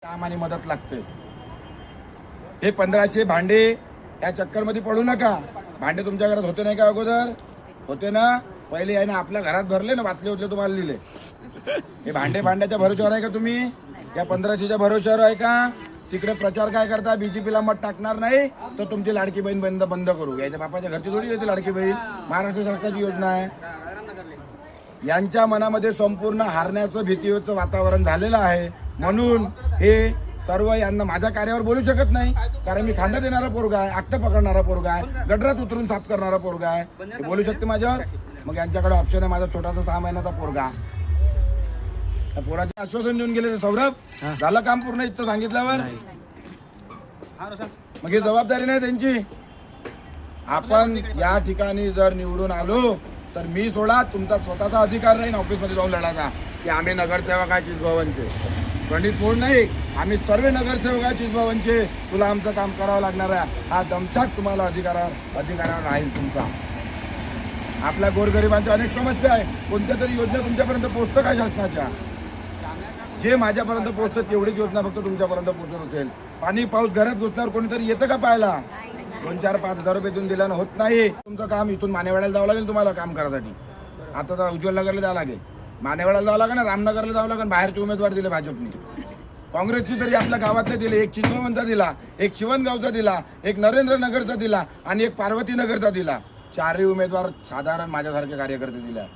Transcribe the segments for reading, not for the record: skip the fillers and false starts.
काम आणि मदत लागते। हे 1500 भांडे या चक्कर मध्ये पडू नका। भांडे तुमच्या घरात होते नाही का अगोदर? होते ना? पहिले आहे ना आपल्या घरात भरले ना, वाचले होते तुम्हाला लिहिले। हे भांड्याच्या भरोश्यावर आहे का तुम्ही? या 1500च्या भरोश्यावर आहे का? तिकडे प्रचार काय करता? बीजेपीला मत टाकणार नाही तर तुमची लाडकी बहीण बंद करू। याच्या बापाच्या घरची थोडी येते लाडकी बहीण, महाराष्ट्र शासनाची योजना आहे। यांच्या मनामध्ये संपूर्ण हारण्याचं भीतीचं वातावरण झालेलं आहे। म्हणून हे सर्व यांना माझ्या कार्यावर बोलू शकत नाही, कारण मी खांदा देणारा पोरगा आहे, आकट पकडणारा पोरगा आहे, गडरात उतरून साफ करणारा पोरगा आहे। हे बोलू शकते माझ्यावर? मग यांच्याकडे ऑप्शन आहे माझा छोटासा 6 महिन्याचा पोरगा। त्या पोराचे आश्वासन देऊन गेले ते सौरभ झालं काम पूर्ण इथं सांगितल्यावर? मग ही जबाबदारी नाही त्यांची। आपण या ठिकाणी जर निवडून आलो तर मी सोडा, तुमचा स्वतःचा अधिकार राहील ऑफिसमध्ये जाऊन लढायचा की आम्ही नगरसेवक आहे चिजभवनचे, पंडित मूळ नाही, आम्ही सर्व नगरसेवक आहे चिजभवनचे, तुला आमचं काम करावं लागणार आहे। हा दमछाक तुम्हाला अधिकारावर राहील तुमचा। आपल्या गोरगरिबांच्या अनेक समस्या आहे, कोणत्या तरी योजना तुमच्यापर्यंत पोहोचतं का शासनाच्या? जे माझ्यापर्यंत पोहोचतं तेवढीच योजना फक्त तुमच्यापर्यंत पोहोचत असेल। पाणी पाऊस घरात घुसल्यावर कोणीतरी येतं का पाहायला? 2-4-5 रुपये देऊन दिल्यानं होत नाही। तुमचं काम इथून मानेवाड्याला जावं लागेल तुम्हाला काम करायसाठी। आता तर उज्ज्वल नगरला जावं लागेल, मानेवाड्याला जावं लागेल ना, रामनगरला जावं लागेल। बाहेरचे उमेदवार दिले भाजपने, काँग्रेसने तरी आपल्या गावातले दिले, एक चिजभवनचा दिला, एक शिवणगावचा दिला, एक नरेंद्रनगरचा दिला आणि एक पार्वतीनगरचा दिला। 4ही उमेदवार साधारण माझ्यासारखे कार्यकर्ते दिले।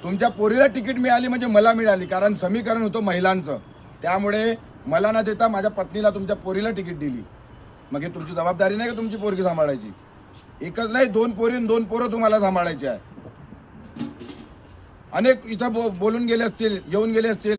तुमच्या पोरीला तिकीट मिळाली म्हणजे मला मिळाली, कारण समीकरण होतं महिलांचं, त्यामुळे मला न देता माझ्या पत्नीला तुमच्या पोरीला तिकीट दिली। मग हे तुमची जबाबदारी नाही का तुमची पोरगी सांभाळायची? एकच नाही, 2 पोरी 2 पोरं तुम्हाला सांभाळायची आहे। अनेक इथं बोलून गेले असतील, येऊन गेले असतील।